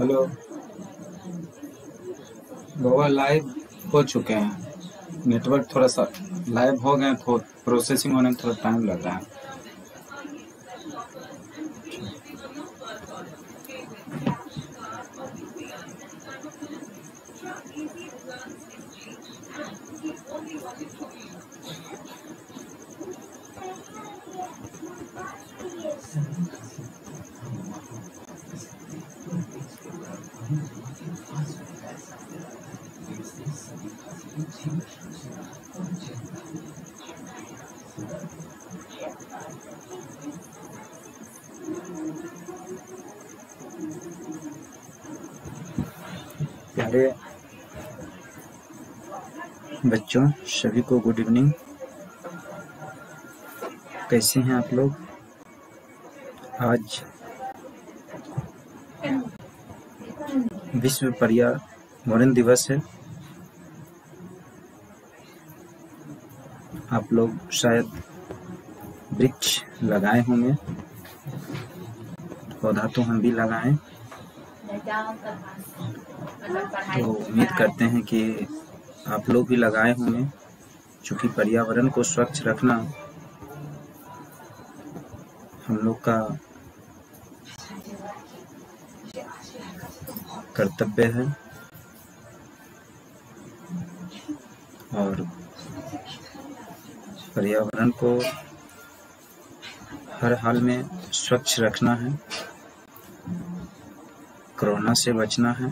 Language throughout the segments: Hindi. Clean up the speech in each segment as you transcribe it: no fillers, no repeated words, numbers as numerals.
हेलो। गोवा लाइव हो चुके हैं। नेटवर्क थोड़ा सा लाइव हो गए तो प्रोसेसिंग होने में थोड़ा टाइम लगता है। प्यारे बच्चों, सभी को गुड इवनिंग। कैसे हैं आप लोग? आज विश्व पर्यावरण दिवस है। आप लोग शायद वृक्ष लगाए होंगे, पौधा तो हम भी लगाएं। तो उम्मीद करते हैं कि आप लोग भी लगाए होंगे, क्योंकि पर्यावरण को स्वच्छ रखना हम लोग का कर्तव्य है। और पर्यावरण को हर हाल में स्वच्छ रखना है, कोरोना से बचना है।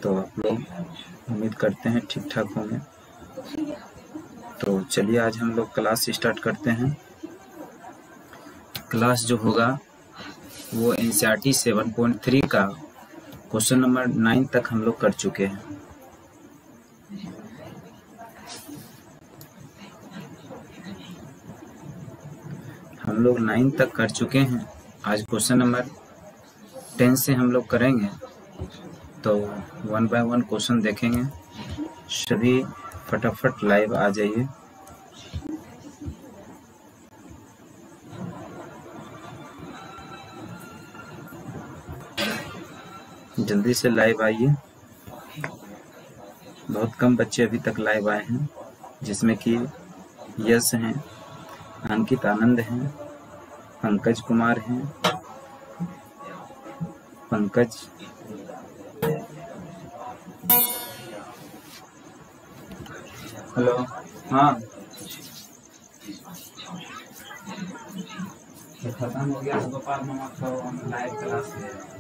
तो आप लोग उम्मीद करते हैं ठीक ठाक होंगे। तो चलिए आज हम लोग क्लास स्टार्ट करते हैं। क्लास जो होगा वो NCERT 7.3 का क्वेश्चन नंबर 9 तक हम लोग कर चुके हैं। हम लोग 9 तक कर चुके हैं। आज क्वेश्चन नंबर 10 से हम लोग करेंगे। तो 1 बाय 1 क्वेश्चन देखेंगे। सभी फटाफट लाइव आ जाइए। जल्दी से लाइव आइए। बहुत कम बच्चे अभी तक लाइव आए हैं, जिसमें कि यश हैं, अंकित आनंद हैं, पंकज कुमार हैं, पंकज, हेलो। हाँ, तो खत्म हो गया तो दोपहर में मतलब हम लाइव क्लास ले रहे हैं।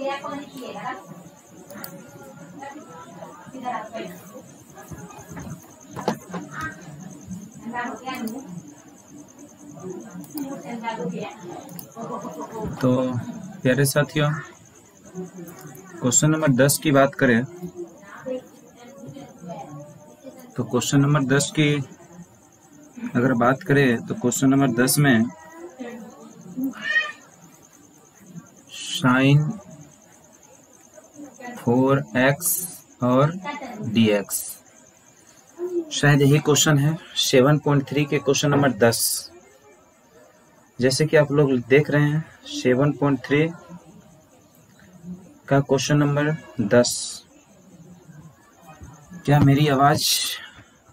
तो प्यारे साथियों, क्वेश्चन नंबर 10 की बात करें तो क्वेश्चन नंबर 10 की अगर बात करें तो क्वेश्चन नंबर 10 में साइन 4x और dx, शायद यही क्वेश्चन है 7.3 के क्वेश्चन नंबर 10। जैसे कि आप लोग देख रहे हैं 7.3 का क्वेश्चन नंबर 10। क्या मेरी आवाज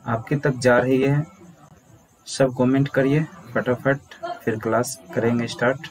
आपके तक जा रही है? सब कमेंट करिए फटाफट, फिर क्लास करेंगे स्टार्ट।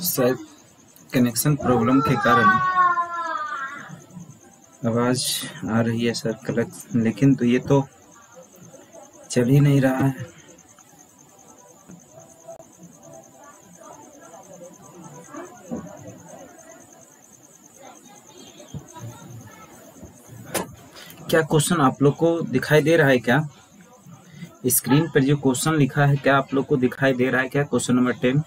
शायद कनेक्शन प्रॉब्लम के कारण आवाज आ रही है सर, लेकिन तो ये तो चल ही नहीं रहा है। क्या क्वेश्चन आप लोग को दिखाई दे रहा है? क्या स्क्रीन पर जो क्वेश्चन लिखा है क्या आप लोग को दिखाई दे रहा है? क्या क्वेश्चन नंबर 10?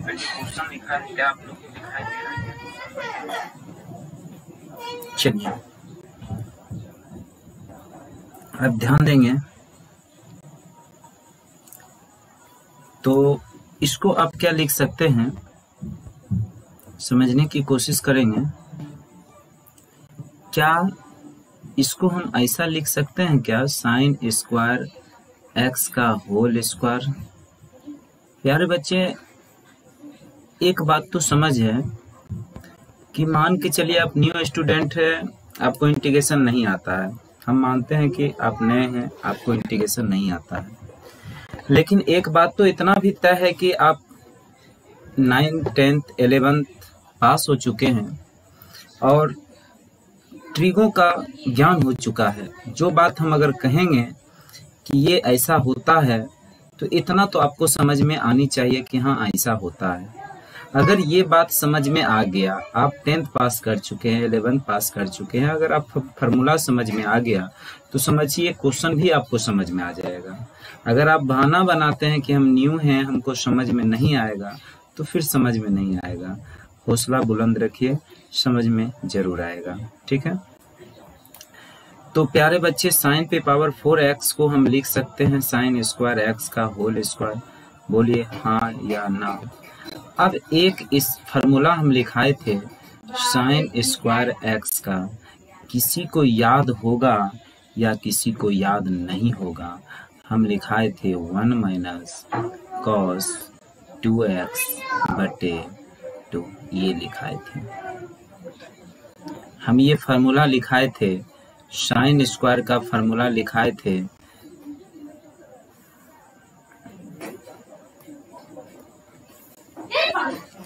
क्वेश्चन लिखा है क्या आप लोग को दिखाई दे रहा है? चलिए अब ध्यान देंगे तो इसको आप क्या लिख सकते हैं, समझने की कोशिश करेंगे। क्या इसको हम ऐसा लिख सकते हैं क्या, साइन स्क्वायर एक्स का होल स्क्वायर? प्यारे बच्चे, एक बात तो समझ है कि मान के चलिए आप न्यू स्टूडेंट है, आपको इंटीग्रेशन नहीं आता है। हम मानते हैं कि आप नए हैं, आपको इंटीग्रेशन नहीं आता है, लेकिन एक बात तो इतना भी तय है कि आप 9th 10th 11th पास हो चुके हैं और ट्रिगों का ज्ञान हो चुका है। जो बात हम अगर कहेंगे कि ये ऐसा होता है तो इतना तो आपको समझ में आनी चाहिए कि हाँ ऐसा होता है। अगर ये बात समझ में आ गया, आप 10th पास कर चुके हैं, 11th पास कर चुके हैं, अगर आप फार्मूला समझ में आ गया तो समझिए क्वेश्चन भी आपको समझ में आ जाएगा। अगर आप बहाना बनाते हैं कि हम न्यू हैं, हमको समझ में नहीं आएगा, तो फिर समझ में नहीं आएगा। हौसला बुलंद रखिए, समझ में जरूर आएगा। ठीक है, तो प्यारे बच्चे साइन पे पावर 4x को हम लिख सकते हैं साइन स्क्वायर एक्स का होल स्क्वायर। बोलिए हाँ या ना। अब एक इस फार्मूला हम लिखाए थे साइन स्क्वायर एक्स का, किसी को याद होगा या किसी को याद नहीं होगा? हम लिखाए थे 1 माइनस कॉस 2x बटे 2, ये लिखाए थे हम। ये फार्मूला लिखाए थे, साइन स्क्वायर का फार्मूला लिखाए थे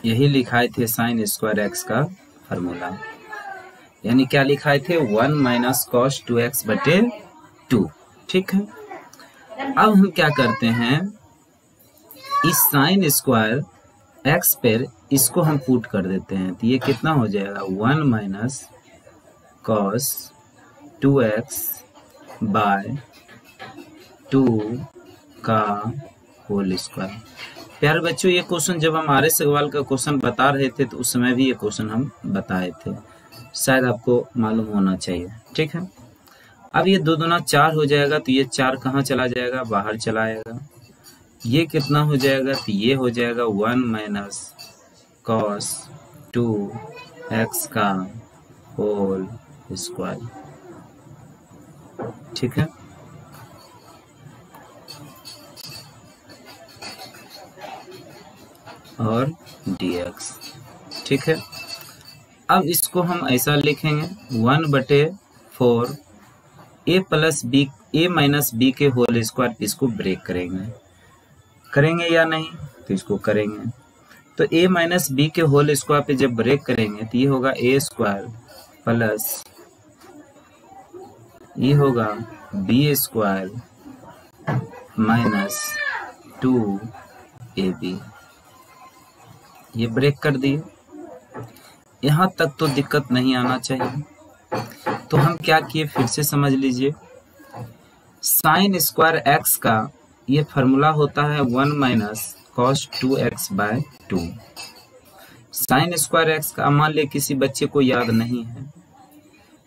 यही लिखाए थे साइन स्क्वायर एक्स का फार्मूला। यानी क्या लिखाए थे 1 माइनस कॉस 2x बटे 2। ठीक है, अब हम क्या करते हैं, इस साइन स्क्वायर एक्स पर इसको हम पुट कर देते हैं तो ये कितना हो जाएगा 1 माइनस कॉस 2x बाय 2 का होल स्क्वायर। प्यारे बच्चों, ये क्वेश्चन जब हम आर्य सवाल का क्वेश्चन बता रहे थे तो उस समय भी ये क्वेश्चन हम बताए थे, शायद आपको मालूम होना चाहिए। ठीक है, अब ये 2 दूना 4 हो जाएगा तो ये 4 कहाँ चला जाएगा, बाहर चला आएगा। ये कितना हो जाएगा तो ये हो जाएगा 1 माइनस कॉस 2x का होल स्क्वायर। ठीक है, और dx। ठीक है, अब इसको हम ऐसा लिखेंगे 1/4 a plus b a minus b के होल स्क्वायर। इसको ब्रेक करेंगे या नहीं, तो इसको करेंगे। तो a माइनस बी के होल स्क्वायर पे जब ब्रेक करेंगे तो ये होगा a स्क्वायर प्लस ये होगा b स्क्वायर माइनस 2ab। ये ब्रेक कर दिए। यहाँ तक तो दिक्कत नहीं आना चाहिए। तो हम क्या किए, फिर से समझ लीजिए। साइन स्क्वायर एक्स का ये फार्मूला होता है 1 minus cos 2x by 2। Sine square x का मान ले किसी बच्चे को याद नहीं है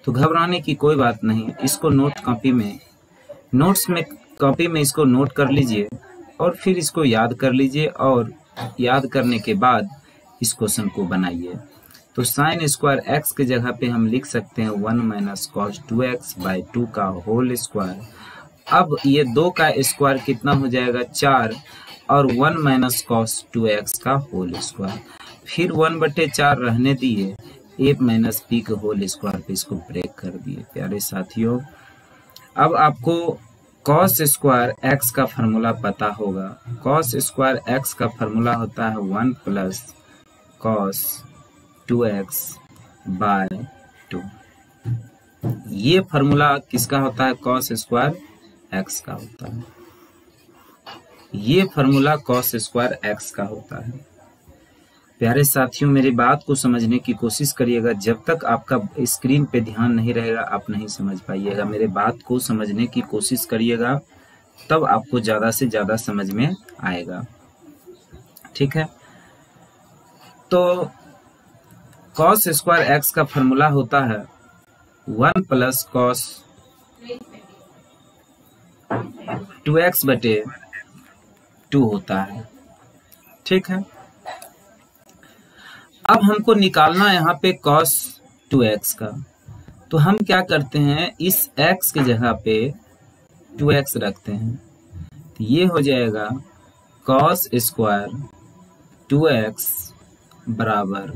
तो घबराने की कोई बात नहीं है। इसको नोट्स में कॉपी में इसको नोट कर लीजिए और फिर इसको याद कर लीजिए और याद करने के बाद इस क्वेश्चन को बनाइए। तो साइन स्क्वायर एक्स के जगह पे हम लिख सकते हैं 1 माइनस कॉस 2x बाय 2 का होल स्क्वायर। अब ये 2 का स्क्वायर कितना हो जाएगा 4 और 1 माइनस कॉस 2x का होल स्क्वायर। फिर 1/4 रहने दिए, a माइनस b के होल स्क्वायर पे इसको ब्रेक कर दिए। प्यारे साथियों, अब आपको कॉस स्क्वायर एक्स का फार्मूला पता होगा। कॉस स्क्वायर एक्स का फार्मूला होता है 1 प्लस कॉस 2x बाय 2। ये फार्मूला किसका होता है, कॉस स्क्वायर एक्स का होता है। ये फार्मूला कॉस स्क्वायर एक्स का होता है। प्यारे साथियों, मेरी बात को समझने की कोशिश करिएगा। जब तक आपका स्क्रीन पे ध्यान नहीं रहेगा आप नहीं समझ पाइएगा। मेरे बात को समझने की कोशिश करिएगा, तब आपको ज़्यादा से ज़्यादा समझ में आएगा। ठीक है, तो कॉस स्क्वायर एक्स का फार्मूला होता है 1 प्लस कॉस 2x बटे 2 होता है। ठीक है, अब हमको निकालना है यहाँ पे cos 2x का। तो हम क्या करते हैं, इस x के जगह पे 2x रखते हैं तो ये हो जाएगा cos स्क्वायर 2x बराबर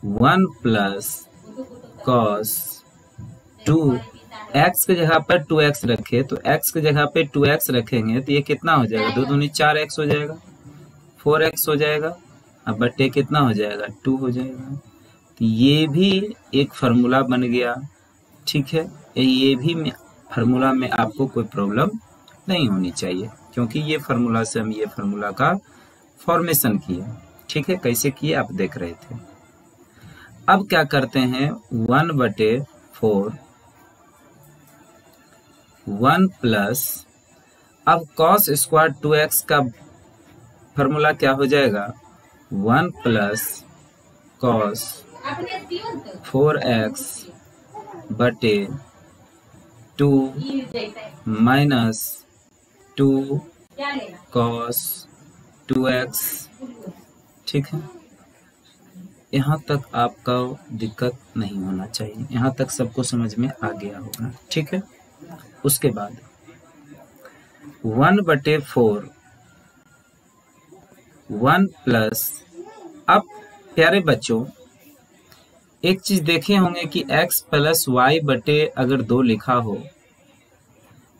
1 प्लस cos 2। x के जगह पर 2x रखे तो x के जगह पे 2x रखेंगे तो ये कितना हो जाएगा, 2 दूनी 4x हो जाएगा, 4x हो जाएगा। अब बट्टे कितना हो जाएगा, 2 हो जाएगा। तो ये भी एक फार्मूला बन गया। ठीक है, ये भी फार्मूला में आपको कोई प्रॉब्लम नहीं होनी चाहिए क्योंकि ये फार्मूला से हम ये फार्मूला का फॉर्मेशन किए। ठीक है, कैसे किए आप देख रहे थे। अब क्या करते हैं, 1/4 1 प्लस, अब cos स्क्वायर 2x का फार्मूला क्या हो जाएगा, 1 प्लस कॉस 4x बटे 2 माइनस 2 कॉस 2x। ठीक है, यहाँ तक आपका दिक्कत नहीं होना चाहिए, यहाँ तक सबको समझ में आ गया होगा। ठीक है, उसके बाद 1/4 1 प्लस, अब प्यारे बच्चों एक चीज देखे होंगे कि x प्लस वाई बटे अगर 2 लिखा हो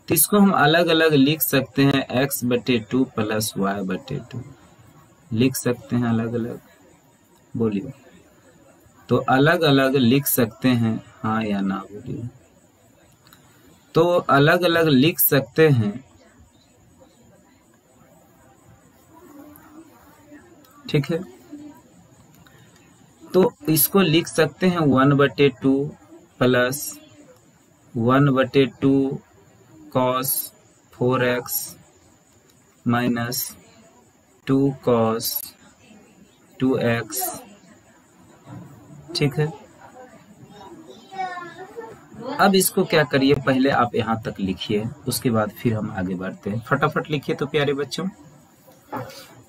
तो इसको हम अलग अलग लिख सकते हैं, x/2 प्लस y/2 लिख सकते हैं अलग अलग। बोलिए, तो अलग अलग लिख सकते हैं, हाँ या ना बोलिए। तो अलग अलग लिख सकते हैं। ठीक है, तो इसको लिख सकते हैं 1/2 plus 1/2 cos 4x minus 2 cos 2x। ठीक है, अब इसको क्या करिए, पहले आप यहाँ तक लिखिए, उसके बाद फिर हम आगे बढ़ते हैं। फटाफट लिखिए तो प्यारे बच्चों,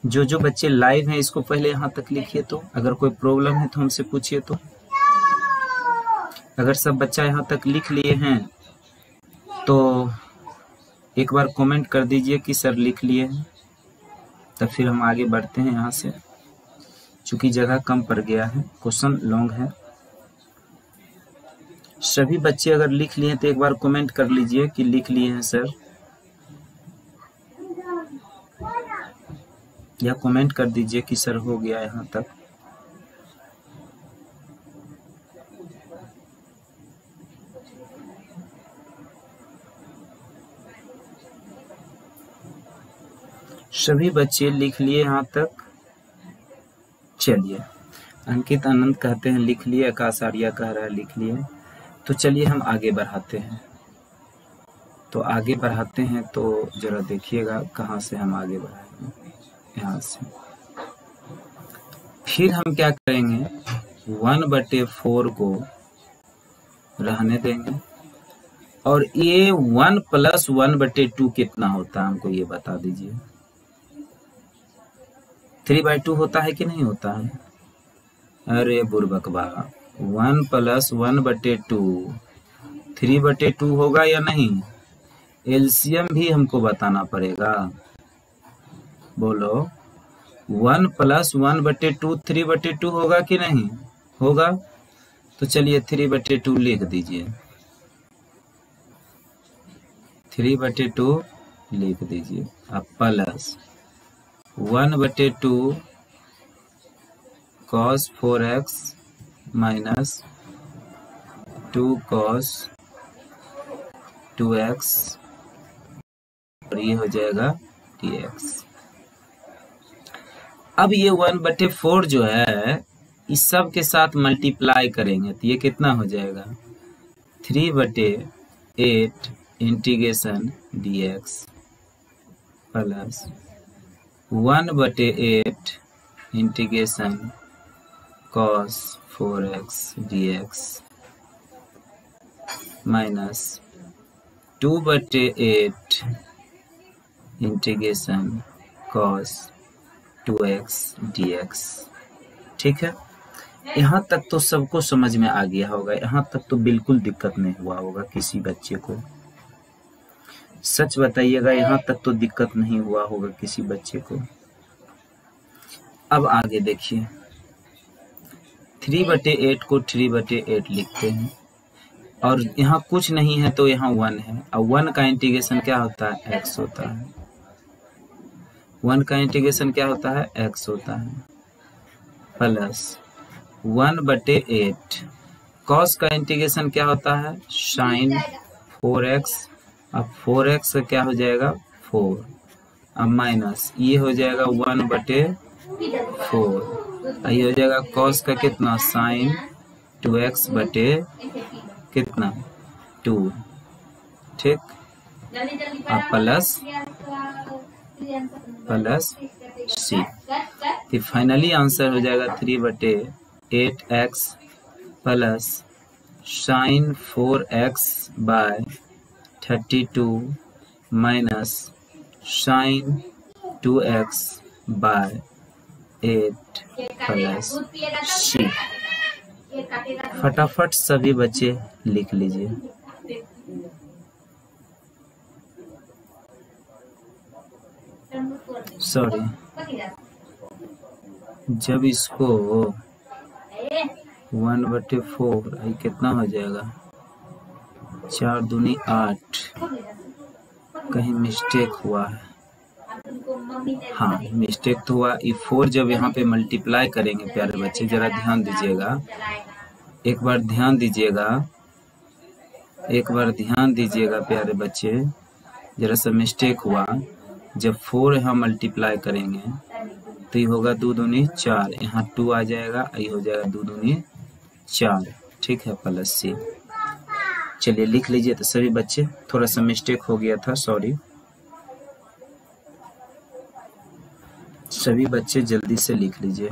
जो बच्चे लाइव हैं इसको पहले यहाँ तक लिखिए। तो अगर कोई प्रॉब्लम है तो हमसे पूछिए। तो अगर सब बच्चा यहाँ तक लिख लिए हैं तो एक बार कमेंट कर दीजिए कि सर लिख लिए हैं, तब फिर हम आगे बढ़ते हैं यहाँ से, चूंकि जगह कम पड़ गया है, क्वेश्चन लॉन्ग है। सभी बच्चे अगर लिख लिए तो एक बार कमेंट कर लीजिए कि लिख लिए हैं सर, या कमेंट कर दीजिए कि सर हो गया यहाँ तक। सभी बच्चे लिख लिए यहाँ तक? चलिए, अंकित आनंद कहते हैं लिख लिए, आकाश आर्या कह रहा है लिख लिए। तो चलिए हम आगे बढ़ाते हैं। तो जरा देखिएगा कहाँ से हम आगे बढ़ाएंगे, यहाँ से। फिर हम क्या करेंगे, 1/4 को रहने देंगे, और ये 1 + 1/2 कितना होता है हमको ये बता दीजिए। 3/2 होता है कि नहीं होता है? अरे बुर्बक बा, 1 + 1/2 3/2 होगा या नहीं? एलसीएम भी हमको बताना पड़ेगा, बोलो। 1 + 1/2 3/2 होगा कि नहीं होगा? तो चलिए 3/2 लिख दीजिए, 3/2 लिख दीजिए। अब plus 1/2 cos 4x minus 2 cos 2x, और ये हो जाएगा dx। अब ये 1/4 जो है इस सब के साथ मल्टीप्लाई करेंगे तो ये कितना हो जाएगा, 3/8 integration dx plus 1/8 integration cos 4x dx minus 2/8 integration cos 2x dx। ठीक है, यहाँ तक तो सबको समझ में आ गया होगा, यहाँ तक तो बिल्कुल दिक्कत नहीं हुआ होगा किसी बच्चे को। सच बताइएगा, यहाँ तक तो दिक्कत नहीं हुआ होगा किसी बच्चे को। अब आगे देखिए, 3/8 को 3/8 लिखते हैं, और यहाँ कुछ नहीं है तो यहाँ 1 है, और 1 का इंटीग्रेशन क्या होता है, x होता है। 1 का इंटीग्रेशन क्या होता है, x होता है, प्लस 1/8 cos का इंटीग्रेशन क्या होता है, sin 4x। अब 4x का क्या हो जाएगा, 4, अब माइनस ये हो जाएगा 1/4, ये हो जाएगा cos का कितना, sin 2x बटे कितना, 2। ठीक, अब प्लस c, तो फाइनली आंसर हो जाएगा 3/8x plus sin 4x by 32 minus sin 2x by 8 plus c। फटाफट सभी बच्चे लिख लीजिए। सॉरी, जब इसको 1/4 कितना हो जाएगा, 4 दूनी 8, कहीं मिस्टेक हुआ है। हाँ, मिस्टेक तो हुआ। ये 4 जब यहाँ पे मल्टीप्लाई करेंगे प्यारे बच्चे, जरा ध्यान दीजिएगा, एक बार ध्यान दीजिएगा प्यारे बच्चे, जरा सा मिस्टेक हुआ। जब 4 यहाँ मल्टीप्लाई करेंगे तो ये होगा 2 दूनी 4, यहाँ 2 आ जाएगा, ये हो जाएगा 2 दूनी 4, ठीक है, प्लस सी। चलिए लिख लीजिए तो सभी बच्चे, थोड़ा सा मिस्टेक हो गया था, सॉरी। सभी बच्चे जल्दी से लिख लीजिए।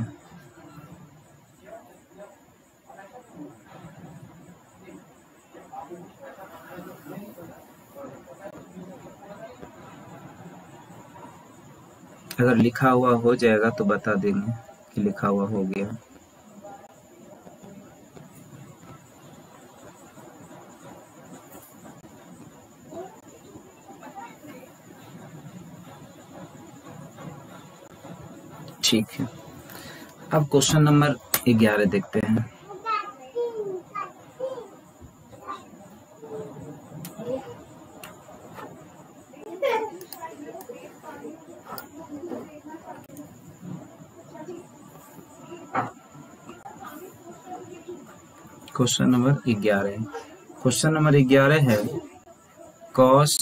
अगर लिखा हुआ हो जाएगा तो बता देंगे कि लिखा हुआ हो गया। ठीक है, अब क्वेश्चन नंबर 11 देखते हैं। क्वेश्चन नंबर 11, क्वेश्चन नंबर 11 है cos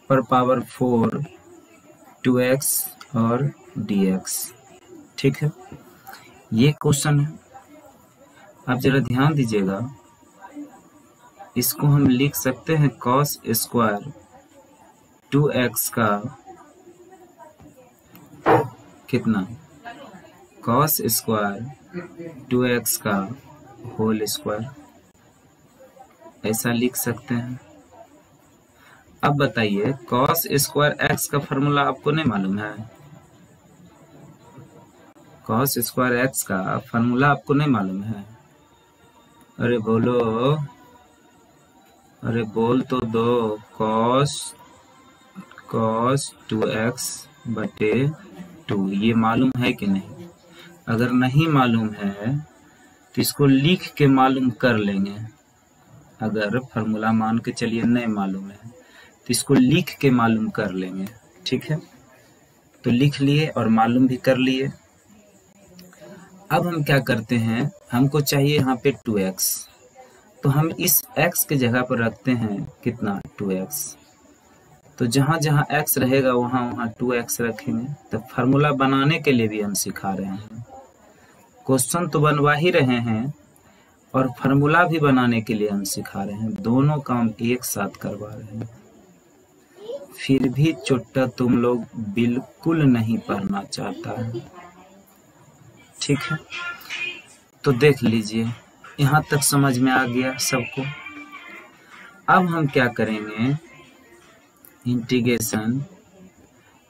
पर पावर 4 2x और dx, ठीक है, ये क्वेश्चन है। आप जरा ध्यान दीजिएगा, इसको हम लिख सकते हैं cos स्क्वायर 2x का कितना, cos स्क्वायर 2x का होल स्क्वायर, ऐसा लिख सकते हैं। अब बताइए cos स्क्वायर x का फॉर्मूला आपको नहीं मालूम है? cos स्क्वायर x का फॉर्मूला आपको नहीं मालूम है? अरे बोलो, अरे बोल तो दो। cos 2x बटे 2, ये मालूम है कि नहीं? अगर नहीं मालूम है तो इसको लिख के मालूम कर लेंगे। अगर फॉर्मूला मान के चलिए नहीं मालूम है तो इसको लिख के मालूम कर लेंगे, ठीक है। तो लिख लिए और मालूम भी कर लिए। अब हम क्या करते हैं, हमको चाहिए यहाँ पे 2x, तो हम इस x के जगह पर रखते हैं कितना, 2x। तो जहाँ जहाँ x रहेगा वहाँ वहाँ 2x रखेंगे। तो फार्मूला बनाने के लिए भी हम सिखा रहे हैं, क्वेश्चन तो बनवा ही रहे हैं और फार्मूला भी बनाने के लिए हम सिखा रहे हैं, दोनों काम एक साथ करवा रहे हैं। फिर भी चुट्टा तुम लोग बिल्कुल नहीं पढ़ना चाहता है, ठीक है। तो देख लीजिए, यहाँ तक समझ में आ गया सबको। अब हम क्या करेंगे, इंटीग्रेशन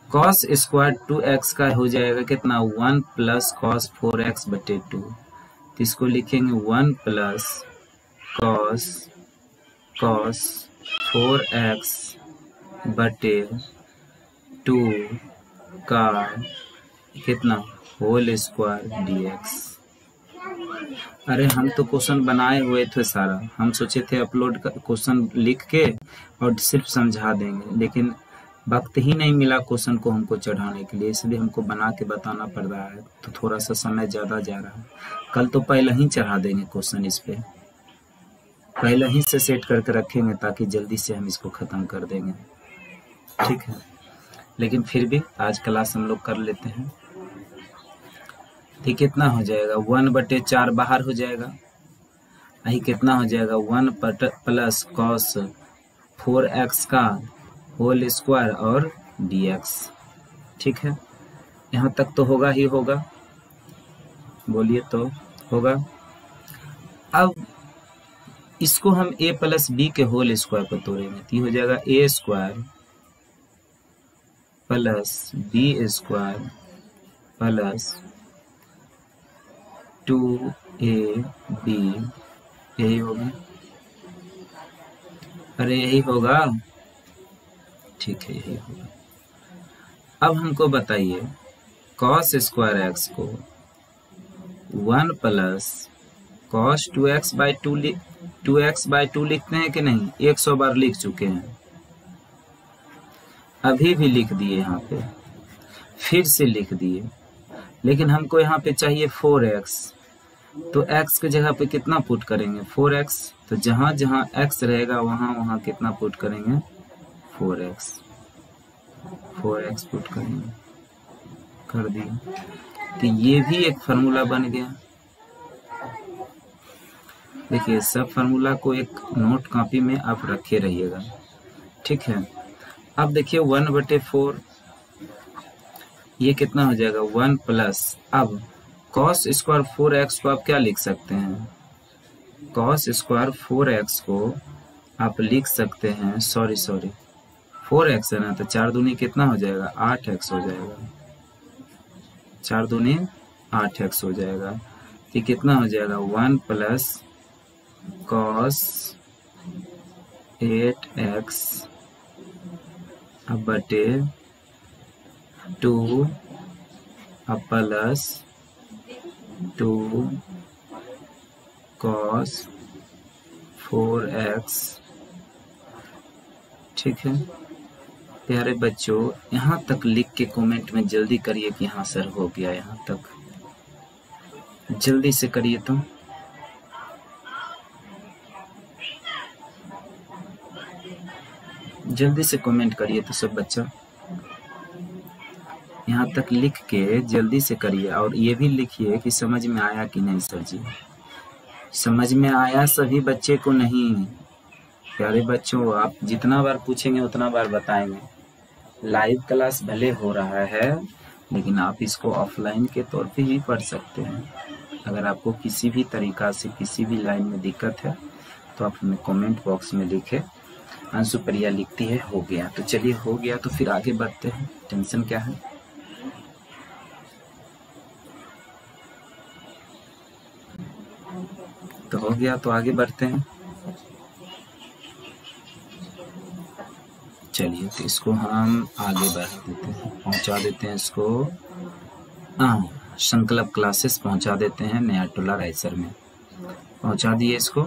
cos स्क्वायर 2x का हो जाएगा कितना, 1 प्लस cos 4x बटे 2। तो इसको लिखेंगे 1 प्लस cos 4x बटे 2 का कितना, होल स्क्वायर dx। अरे हम तो क्वेश्चन बनाए हुए थे सारा, हम सोचे थे अपलोड कर क्वेश्चन लिख के और सिर्फ समझा देंगे, लेकिन वक्त ही नहीं मिला क्वेश्चन को हमको चढ़ाने के लिए, इसलिए हमको बना के बताना पड़ रहा है। तो थोड़ा सा समय ज़्यादा जा रहा है। कल तो पहले ही चढ़ा देंगे क्वेश्चन, इस पे पहले ही से सेट करके रखेंगे ताकि जल्दी से हम इसको ख़त्म कर देंगे, ठीक है। लेकिन फिर भी आज क्लास हम लोग कर लेते हैं। तो कितना हो जाएगा, 1 बटे 4 बाहर हो जाएगा, यही कितना हो जाएगा, 1 प्लस cos 4x का होल स्क्वायर और dx, ठीक है। यहाँ तक तो होगा ही होगा, बोलिए तो होगा। अब इसको हम a प्लस बी के होल स्क्वायर पर तोड़ेंगे, तो हो जाएगा a square plus b square plus 2ab, यही होगा। अरे यही होगा, ठीक है, यही होगा। अब हमको बताइए cos स्क्वायर x को 1 प्लस cos 2x बाई 2 लिखते हैं कि नहीं, 100 बार लिख चुके हैं, अभी भी लिख दिए, यहाँ पे फिर से लिख दिए। लेकिन हमको यहाँ पे चाहिए 4x, तो x के जगह पे कितना पुट करेंगे, 4x। तो जहाँ जहाँ x रहेगा वहाँ वहाँ कितना पुट करेंगे, 4x पुट करेंगे। कर दिया। तो ये भी एक फार्मूला बन गया। देखिए सब फार्मूला को एक नोट कॉपी में आप रखे रहिएगा, ठीक है। अब देखिए 1/4 ये कितना हो जाएगा 1 प्लस, अब cos स्क्वायर 4x को आप क्या लिख सकते हैं, cos स्क्वायर 4x को आप लिख सकते हैं, सॉरी 4x है ना, तो 4 दूनी कितना हो जाएगा 8x हो जाएगा, 4 दूनी 8x हो जाएगा। तो कितना हो जाएगा 1 प्लस cos 8x अब बटे 2 अब प्लस 2 cos 4x, ठीक है। प्यारे बच्चों यहाँ तक लिख के कमेंट में जल्दी करिए कि हाँ सर हो गया, यहाँ तक जल्दी से करिए तो। जल्दी से कमेंट करिए तो सब बच्चा, यहाँ तक लिख के जल्दी से करिए। और ये भी लिखिए कि समझ में आया कि नहीं सर जी, समझ में आया सभी बच्चे को नहीं। प्यारे बच्चों आप जितना बार पूछेंगे उतना बार बताएंगे। लाइव क्लास भले हो रहा है लेकिन आप इसको ऑफलाइन के तौर पे ही पढ़ सकते हैं। अगर आपको किसी भी तरीका से किसी भी लाइन में दिक्कत है तो आप हमें कमेंट बॉक्स में लिखें। अंशु प्रिया लिखती है हो गया, तो चलिए हो गया तो फिर आगे बढ़ते हैं, टेंशन क्या है। तो हो गया तो आगे बढ़ते हैं। चलिए तो इसको हम आगे बढ़ा देते हैं, पहुंचा देते हैं इसको संकल्प क्लासेस पहुंचा देते हैं, नया टोला रायसर में पहुंचा दिए इसको।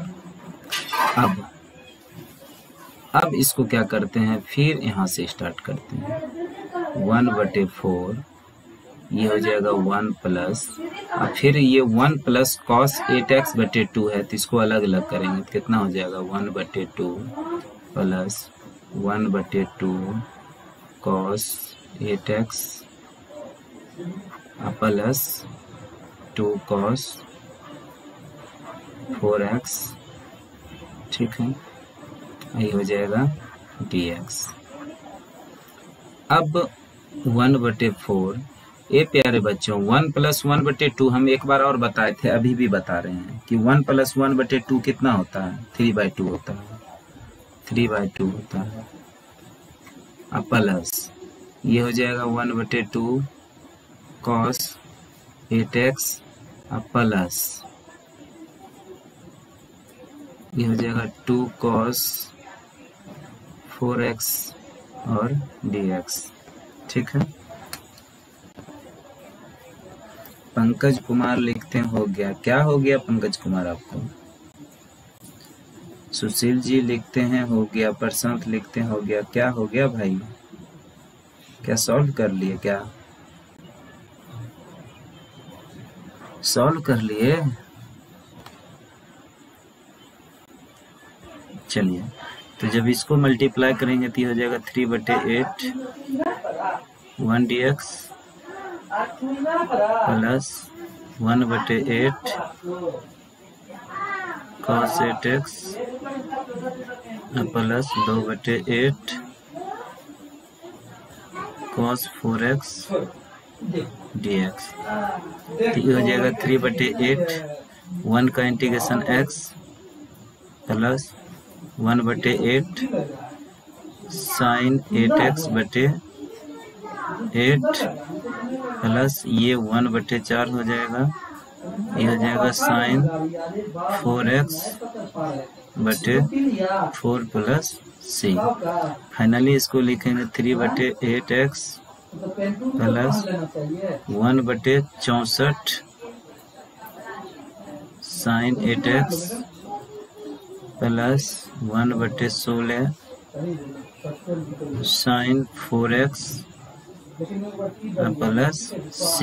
अब इसको क्या करते हैं, फिर यहाँ से स्टार्ट करते हैं 1/4 ये हो जाएगा 1 प्लस, और फिर ये 1 प्लस cos 8x/2 है तो इसको अलग अलग करेंगे तो कितना हो जाएगा 1/2 plus 1/2 cos 8x plus 2 cos 4x, ठीक है, ये हो जाएगा dx। अब 1/4 ये प्यारे बच्चों 1 प्लस 1/2 हम एक बार और बताए थे, अभी भी बता रहे हैं कि 1 प्लस 1/2 कितना होता है 3/2 होता है, 3/2 होता है। अब प्लस ये हो जाएगा 1/2 cos 8x प्लस ये हो जाएगा 2 cos 4x और dx, ठीक है। पंकज कुमार लिखते हैं हो गया, क्या हो गया पंकज कुमार आपको। सुशील जी लिखते हैं हो गया, प्रशांत लिखते हैं हो गया, क्या हो गया भाई, क्या सॉल्व कर लिए, क्या सॉल्व कर लिए। चलिए तो जब इसको मल्टीप्लाई करेंगे तो ये हो जाएगा 3/8 1 dx plus 1/8 cos 8x plus 2/8 cos 4x dx। तो ये हो जाएगा 3/8 1 का integration x plus 1/8 sine 8x/8 plus ये 1/4 हो जाएगा, ये हो जाएगा sign 4x/4 plus c। Finally इसको लिखेंगे 3/8x plus 1/64 sine 8x plus 1/16 sine 4x plus c।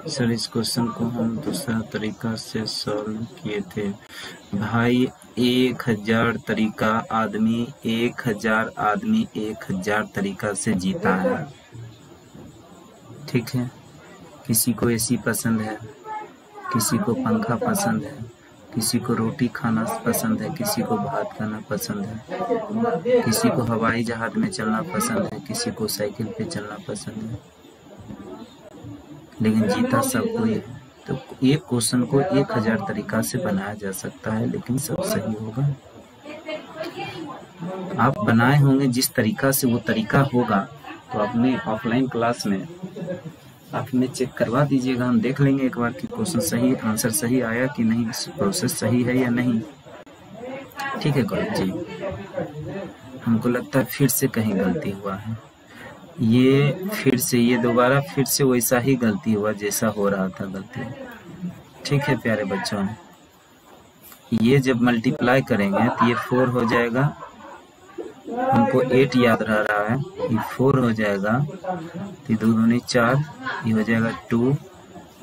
Sir इस क्वेश्चन को हम दूसरा तरीका से सॉल्व किए थे भाई, 1000 तरीका आदमी 1000 आदमी 1000 तरीका से जीता है। ठीक है, किसी को एसी पसंद है, किसी को पंखा पसंद है, किसी को रोटी खाना पसंद है, किसी को भात खाना पसंद है, किसी को हवाई जहाज में चलना पसंद है, किसी को साइकिल पे चलना पसंद है, लेकिन जीता सब कोई है। तो एक क्वेश्चन को 1000 तरीका से बनाया जा सकता है, लेकिन सब सही होगा। आप बनाए होंगे जिस तरीका से, वो तरीका होगा तो अपने ऑफलाइन क्लास में आप हमें चेक करवा दीजिएगा, हम देख लेंगे एक बार कि क्वेश्चन सही, आंसर सही आया कि नहीं, प्रोसेस सही है या नहीं। ठीक है गौरव जी, हमको लगता है फिर से कहीं गलती हुआ है, ये फिर से, ये दोबारा फिर से वैसा ही गलती हुआ जैसा हो रहा था गलती। ठीक है प्यारे बच्चों, ये जब मल्टीप्लाई करेंगे तो ये 4 हो जाएगा, हमको 8 याद रहा है, ये 4 हो जाएगा, तो 2 दूनी 4, ये हो जाएगा 2,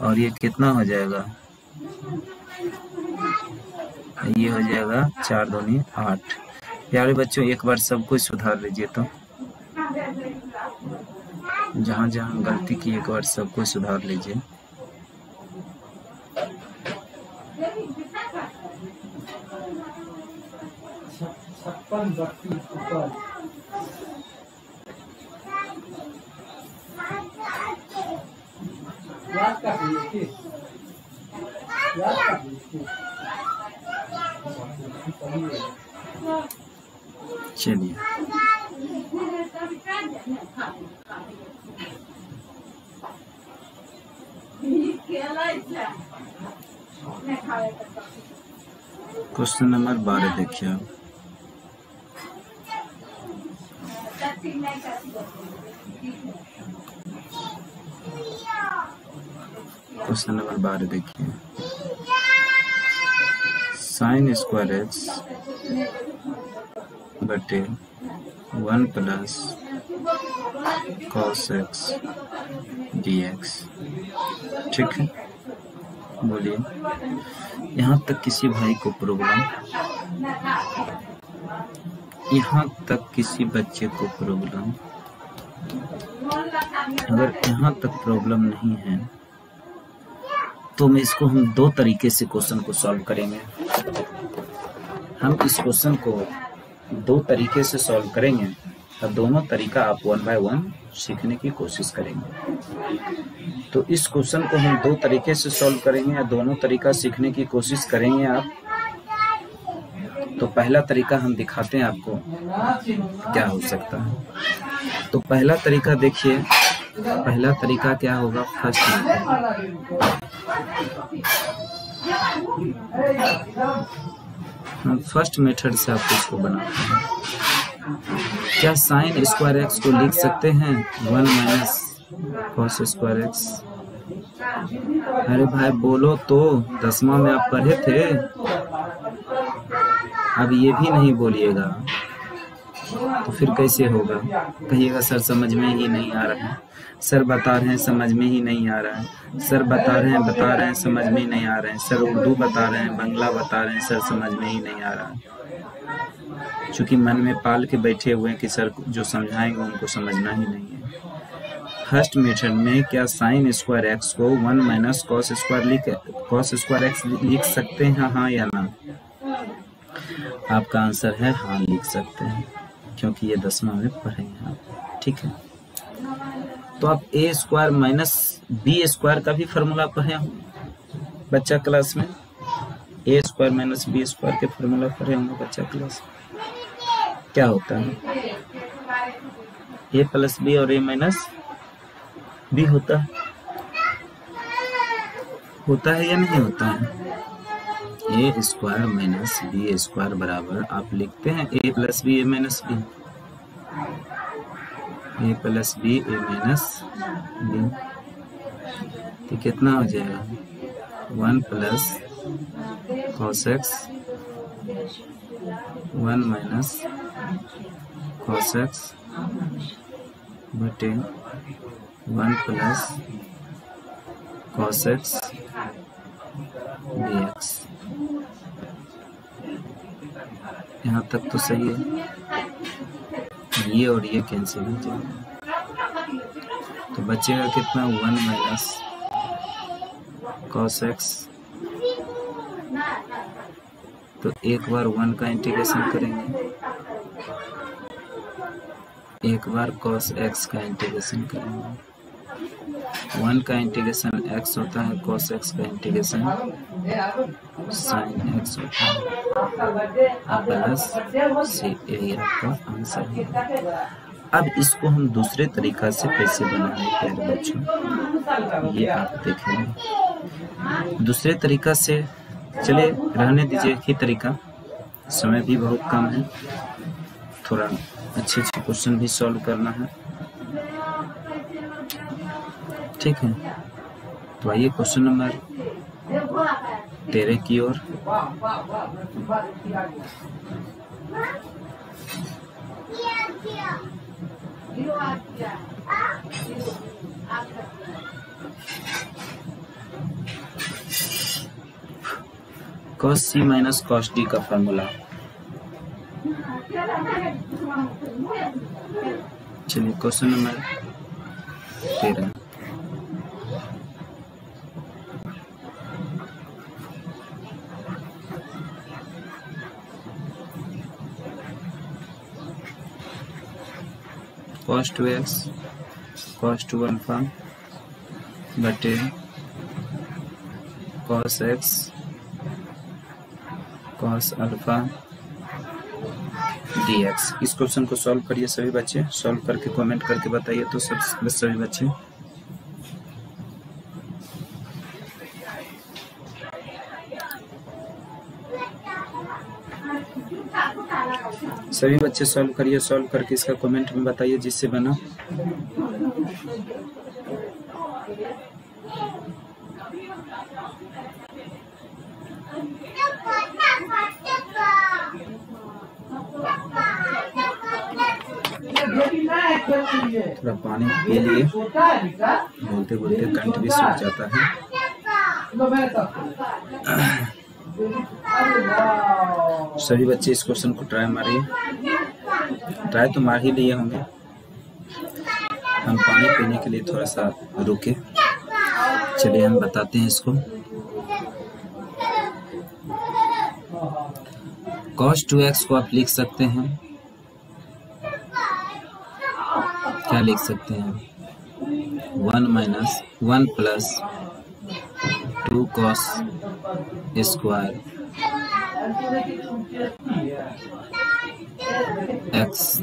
और ये कितना हो जाएगा, ये हो जाएगा 4 दूनी 8। प्यारे बच्चों एक बार सब कुछ सुधार लीजिए, तो जहाँ जहाँ गलती की एक बार सब कुछ सुधार लीजिए। चलिए क्वेश्चन नंबर 12 देखिए। क्वेश्चन नंबर 12 देखिए, साइन स्क्वायर एक्स बटे 1 प्लस कॉस एक्स dx। ठीक है, बोलिए यहाँ तक किसी भाई को प्रॉब्लम, यहाँ तक किसी बच्चे को प्रॉब्लम? अगर यहाँ तक प्रॉब्लम नहीं है तो मैं इसको, हम 2 तरीके से क्वेश्चन को सॉल्व करेंगे। हम इस क्वेश्चन को 2 तरीके से सॉल्व करेंगे और दोनों तरीका आप 1 बाय 1 सीखने की कोशिश करेंगे। तो इस क्वेश्चन को हम 2 तरीके से सॉल्व करेंगे या दोनों तरीका सीखने की कोशिश करेंगे आप। तो पहला तरीका हम दिखाते हैं आपको क्या हो सकता है। तो पहला तरीका देखिए, पहला तरीका क्या होगा, फर्स्ट मेथड। हम फर्स्ट मेथड से आपको इसको बनाते हैं। क्या साइन स्क्वायर एक्स को लिख सकते हैं 1 माइनस कॉस स्क्वायर एक्स? अरे भाई बोलो तो, 10वां में आप पढ़े थे, अब ये भी नहीं बोलिएगा तो फिर कैसे होगा? कहिएगा सर समझ में ही नहीं आ रहा है, सर बता रहे हैं समझ में ही नहीं आ रहा है, सर बता रहे हैं समझ में ही नहीं आ रहे हैं, सर उर्दू बता रहे हैं, बांग्ला बता रहे हैं, सर समझ में ही नहीं आ रहा है। चूंकि मन में पाल के बैठे हुए हैं कि सर जो समझाएंगे उनको समझना ही नहीं है। फर्स्ट मेथड में क्या साइन स्क्वायर एक्स को 1 माइनस कॉस स्क्वायर एक्स लिख सकते हैं, हाँ या ना? आपका आंसर है हाँ, लिख सकते हैं, क्योंकि ये 10वां में पढ़े हैं आप। ठीक है, तो आप ए स्क्वायर माइनस बी स्क्वायर का भी फॉर्मूला पढ़े होंगे बच्चा क्लास में। ए स्क्वायर माइनस बी स्क्वायर के फॉर्मूला पढ़े होंगे बच्चा क्लास में। क्या होता है, ए प्लस बी और ए माइनस बी होता है या नहीं होता है? ए स्क्वायर माइनस बी स्क्वायर बराबर आप लिखते हैं a plus b a minus B, A plus b a minus b. तो कितना हो जाएगा, 1 plus cos x 1 minus cos x बटे 1 प्लस कॉस एक्स dx। यहाँ तक तो सही है, ये और ये कैंसिल हो जाएगा। तो बचेगा कितना 1 माइनस कॉस एक्स। तो एक बार 1 का इंटीग्रेशन करेंगे, एक बार कॉस एक्स का इंटीग्रेशन करेंगे। 1 का इंटीग्रेशन x होता है, cos x का इंटीग्रेशन sin x होता है, प्लस c। यही आपका आंसर है। अब इसको हम दूसरे तरीका से कैसे बनाएंगे प्यारे बच्चों, ये आप देखेंगे। दूसरे तरीका से, चले रहने दीजिए ही तरीका, समय भी बहुत कम है, थोड़ा अच्छे क्वेश्चन भी सॉल्व करना है, ठीक है। तो आइए क्वेश्चन नंबर 13 की ओर। cos c minus cos d का फॉर्मूला। चलिए question number 13। cos 2x cos 2 alpha बटे cos x cos alpha dx। इस क्वेश्चन को सॉल्व करिए सभी बच्चे, सॉल्व करके कमेंट करके बताइए तो सभी बच्चे। सभी बच्चे सॉल्व करिए, सॉल्व करके इसका कमेंट में बताइए जिससे बना। थोड़ा पानी पी लिए, बोलते बोलते कंठ भी सूख जाता है। सभी बच्चे इस क्वेश्चन को ट्राई मारिए, ट्राई तो मार ही लिए होंगे। हम पानी पीने के लिए थोड़ा सा रुके, चलिए हम बताते हैं इसको। cos 2x को आप लिख सकते हैं, क्या लिख सकते हैं 1 minus 1 plus 2 cos square x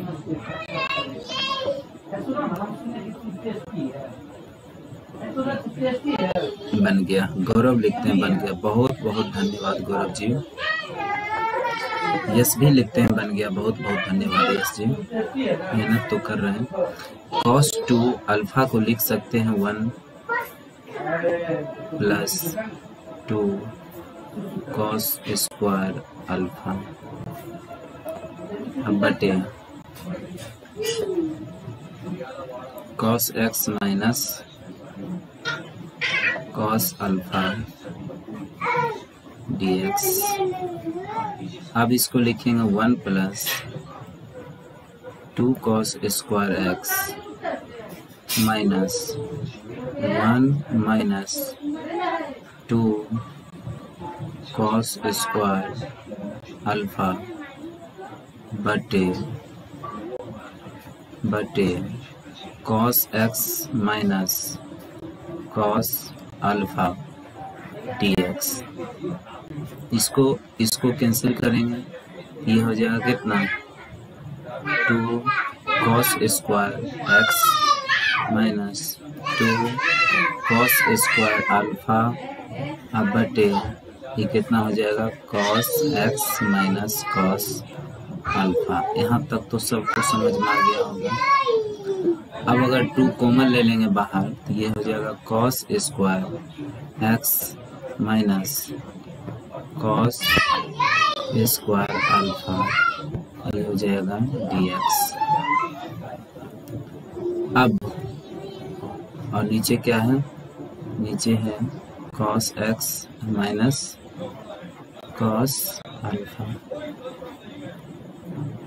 बन गया। गौरव लिखते हैं बन गया, बहुत बहुत धन्यवाद गौरव जी। यस भी लिखते हैं बन गया, बहुत बहुत धन्यवाद यस जी, मेहनत तो कर रहे हैं। cos 2 अल्फा को लिख सकते हैं 1 प्लस 2 cos स्क्वायर अल्फा बटे cos x minus cos alpha dx। अब इसको लिखेंगे 1 plus 2 cos square x minus 1 minus 2 cos square alpha बटे cos x minus cos alpha dx। इसको कैंसिल करेंगे, ये हो जाएगा कितना 2 cos square x minus 2 cos square alpha अब बटे ये कितना हो जाएगा cos x minus cos alpha. यहाँ तक तो सबको समझ में आ गया होगा। अब अगर 2 कॉमन ले लेंगे बाहर तो ये हो जाएगा cos square x minus cos square alpha, ये हो जाएगा dx। अब और नीचे क्या है, नीचे है cos x minus cos alpha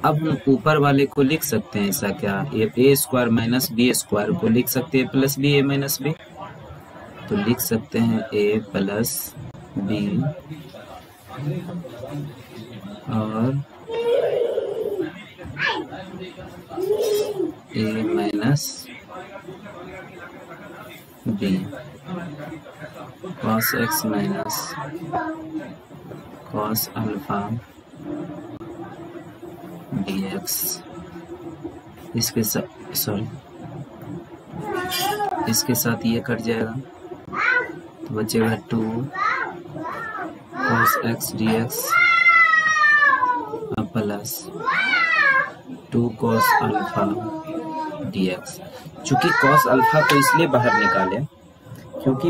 अब हम ऊपर वाले को लिख सकते हैं ऐसा क्या, a square minus b square को लिख सकते हैं plus b a minus b, तो लिख सकते हैं ए प्लस बी और a minus b cos x minus cos alpha dx, इसके साथ इसके साथ ये कट जाएगा तो बचेगा 2 cos x dx plus 2 cos alpha dx। चूंकि cos अल्फा को इसलिए बाहर निकाले क्योंकि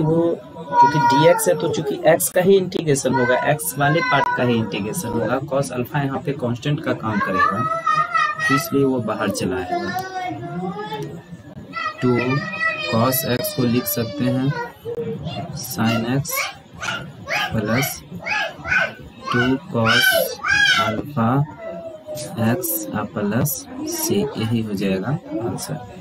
dx है, तो चूंकि x का ही इंटीग्रेशन होगा, x वाले पार्ट का ही इंटीग्रेशन होगा, cos अल्फा यहाँ पे कांस्टेंट का काम करेगा, तो इसलिए वो बाहर चला आएगा। 2 cos x को लिख सकते हैं sin x plus 2 cos alpha x plus c, यही हो जाएगा आंसर।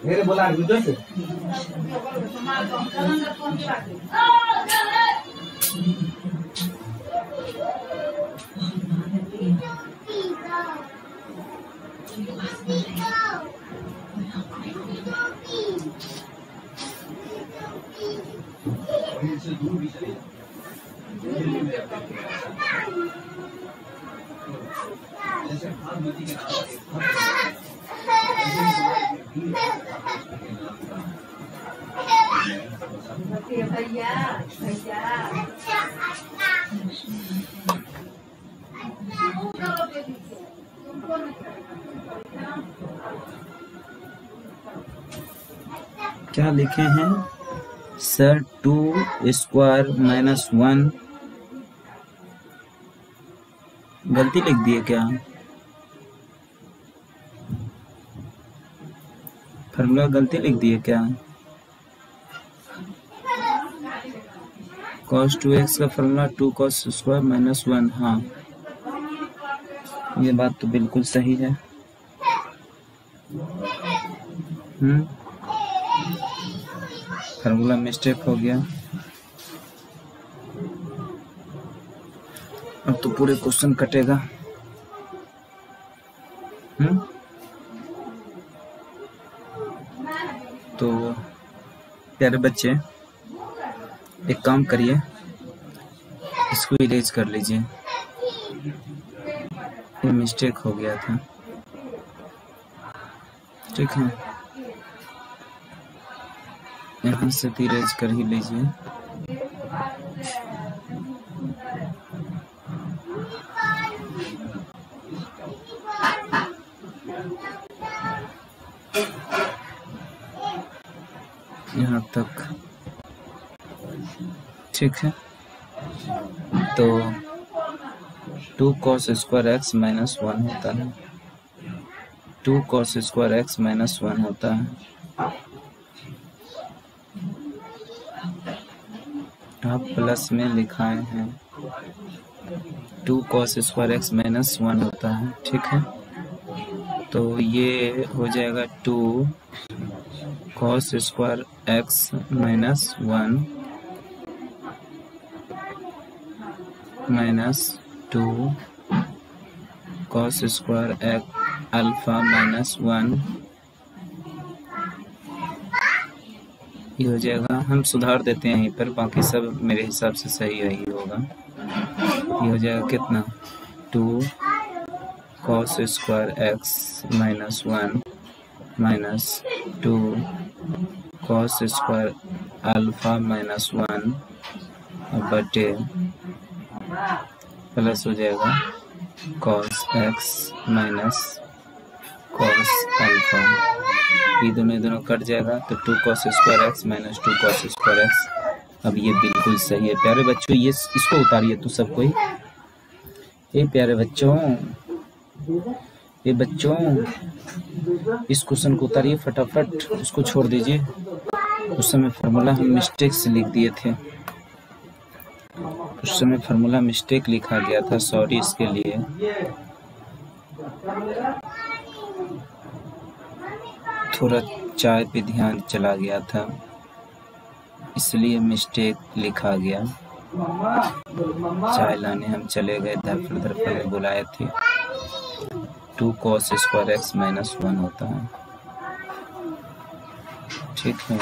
मेरे बोला वीडियो से क्या लिखे हैं सर? 2 स्क्वायर माइनस 1 गलती लिख दिए क्या? फॉर्मूला गलती लिख दिए क्या? cos 2x का फॉर्मूला 2 cos स्क्वायर माइनस 1। हाँ, ये बात तो बिल्कुल सही है। फॉर्मूला मिस्टेक हो गया। अब तो पूरे क्वेश्चन कटेगा। तो प्यारे बच्चे, एक काम करिए, इसको इरेज कर लीजिए, ये मिस्टेक हो गया था। ठीक है, यहाँ से भी इरेज कर ही लीजिए। यहाँ तक ठीक है। तो 2 cos स्क्वायर एक्स माइनस 1 होता है, 2 cos स्क्वायर एक्स माइनस 1 होता है। आप प्लस में लिखाए हैं, 2 cos स्क्वायर एक्स माइनस 1 होता है। ठीक है, तो ये हो जाएगा 2 cos square x minus 1 minus 2 cos square x alpha minus 1, ये हो जाएगा। हम सुधार देते हैं यहीं पर, बाकी सब मेरे हिसाब से सही यही होगा। ये हो जाएगा कितना, 2 cos square x minus 1 minus 2 cos square alpha minus 1 बटे प्लस हो जाएगा cos x minus cos alpha, ये दोनों कट जाएगा तो 2 cos square x minus 2 cos square x. अब ये बिल्कुल सही है प्यारे बच्चों, ये इसको उतारिए तो सब कोई। ये प्यारे बच्चों, ये बच्चों इस क्वेश्चन को उतारिए फटाफट, उसको छोड़ दीजिए। उस समय फार्मूला हम मिस्टेक से लिख दिए थे, उस समय फार्मूला मिस्टेक लिखा गया था, सॉरी इसके लिए। थोड़ा चाय पे ध्यान चला गया था, इसलिए मिस्टेक लिखा गया। चाय लाने हम चले गए, धरफड़ में बुलाए थे। 2 cos स्क्वायर एक्स माइनस 1 होता है। ठीक है,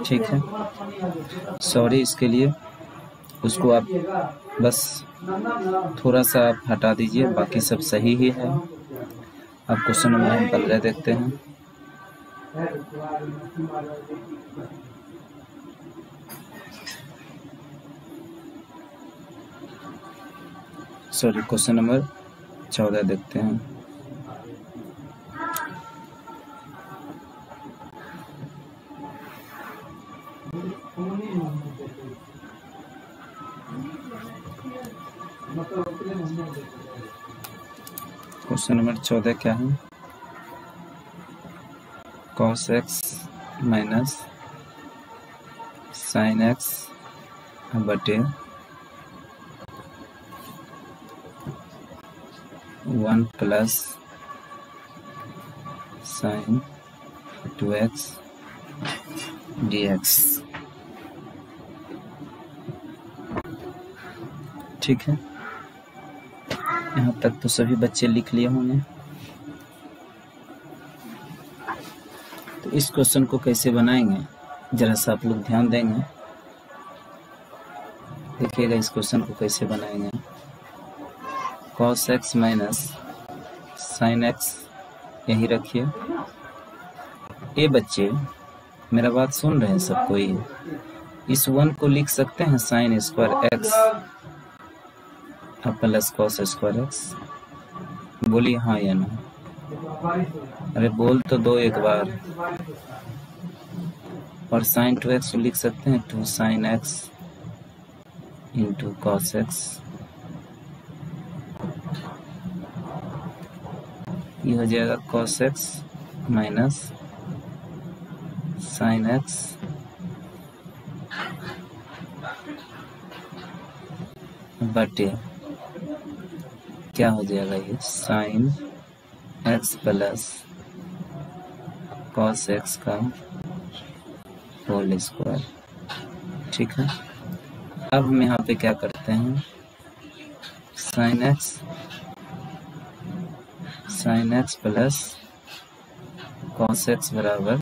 ठीक है, सॉरी इसके लिए। उसको आप बस थोड़ा सा आप हटा दीजिए, बाकी सब सही ही है। अब क्वेश्चन नंबर 15 देखते हैं। सॉरी, क्वेश्चन नंबर 14 देखते हैं। क्वेश्चन नंबर 14 क्या है, cos x minus sin x बटे 1 प्लस sin 2x dx। ठीक है, यहाँ तक तो सभी बच्चे लिख लिए होंगे। तो इस क्वेश्चन को कैसे बनाएंगे जरा सा आप लोग ध्यान देंगे, देखिएगा इस क्वेश्चन को कैसे बनाएंगे। cos x minus sin x यही रखिए। ये बच्चे मेरा बात सुन रहे हैं सब कोई? इस 1 को लिख सकते हैं sin square x plus cos square x. बोलिए हाँ या ना, अरे बोल तो दो एक बार। और sin 2x को लिख सकते हैं 2 sin x into cos x। ये हो जाएगा cos x minus sin x बटे क्या हो जाएगा, ये sin x plus cos x का होल स्क्वायर। ठीक है, अब हम यहाँ पे क्या करते हैं, sin x sine x plus cos x बराबर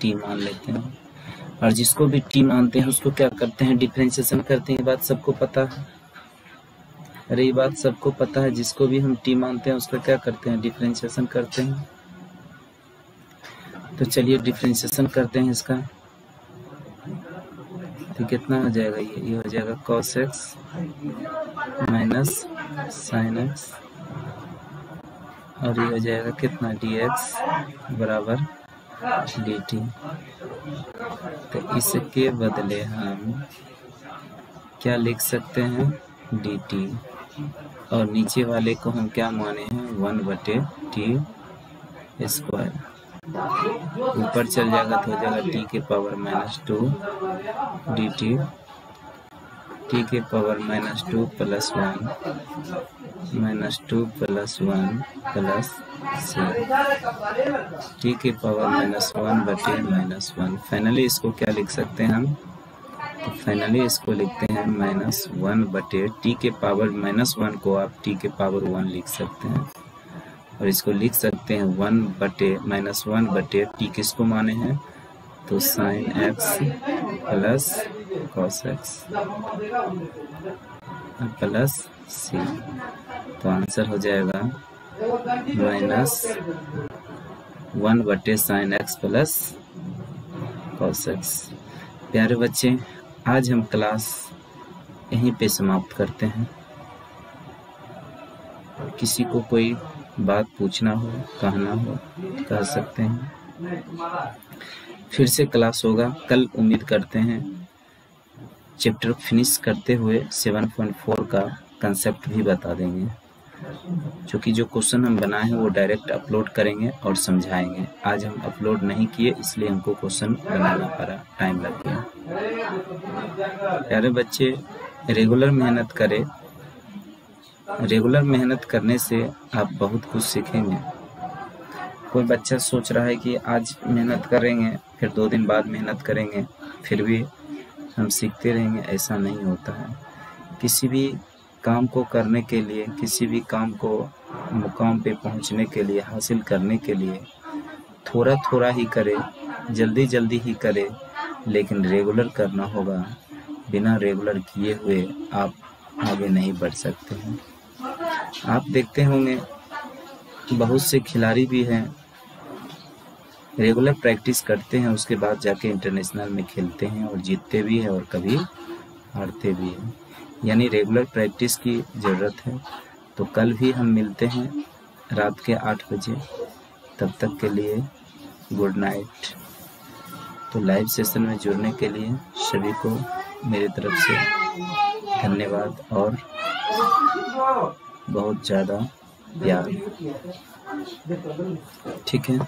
टी मान लेते हैं। और जिसको भी टी मानते हैं उसको क्या करते हैं, डिफरेंशिएशन करते हैं। ये बात सबको पता है, अरे ये बात सबको पता है, जिसको भी हम टी मानते हैं उसका क्या करते हैं, डिफरेंशिएशन करते हैं। तो चलिए डिफरेंशिएशन करते हैं इसका। तो कितना हो जाएगा, ये हो जाएगा cos x minus sine x, और ये हो जाएगा कितना dx बराबर dt। तो इसके बदले हम क्या लिख सकते हैं, dt, और नीचे वाले को हम क्या माने हैं, 1/t²। ऊपर चल जाएगा तो हो जाएगा t के पावर -2 dt, t के power -2 plus 1 -2 plus 1 plus c, t के पावर -1/-1। फाइनली इसको क्या लिख सकते हैं हम, तो फाइनली इसको लिखते हैं -1/t के पावर -1 को आप t के पावर 1 लिख सकते हैं, और इसको लिख सकते हैं 1/-1/t किसको माने हैं, तो sine x plus cos x plus c। तो आंसर हो जाएगा -1/sin x plus cos x। प्यारे बच्चे, आज हम क्लास यहीं पे समाप्त करते हैं। किसी को कोई बात पूछना हो, कहना हो, कह सकते हैं। फिर से क्लास होगा कल, उम्मीद करते हैं। चैप्टर फिनिश करते हुए 7.4 का कंसेप्ट भी बता देंगे, क्योंकि जो क्वेश्चन हम बनाए हैं वो डायरेक्ट अपलोड करेंगे और समझाएंगे। आज हम अपलोड नहीं किए इसलिए हमको क्वेश्चन बनाना पड़ा, टाइम लग गया। प्यारे बच्चे, रेगुलर मेहनत करें। रेगुलर मेहनत करने से आप बहुत कुछ सीखेंगे। कोई बच्चा सोच रहा है कि आज मेहनत करेंगे फिर 2 दिन बाद मेहनत करेंगे फिर भी हम सीखते रहेंगे, ऐसा नहीं होता है। किसी भी काम को करने के लिए, किसी भी काम को मुकाम पे पहुंचने के लिए, हासिल करने के लिए थोड़ा थोड़ा ही करें, जल्दी जल्दी ही करें, लेकिन रेगुलर करना होगा। बिना रेगुलर किए हुए आप आगे नहीं बढ़ सकते हैं। आप देखते होंगे बहुत से खिलाड़ी भी हैं, रेगुलर प्रैक्टिस करते हैं, उसके बाद जाके इंटरनेशनल में खेलते हैं और जीतते भी हैं और कभी हारते भी हैं। यानी रेगुलर प्रैक्टिस की ज़रूरत है। तो कल भी हम मिलते हैं रात के 8 बजे। तब तक के लिए गुड नाइट। तो लाइव सेशन में जुड़ने के लिए सभी को मेरी तरफ से धन्यवाद और बहुत ज़्यादा प्यार। ठीक है।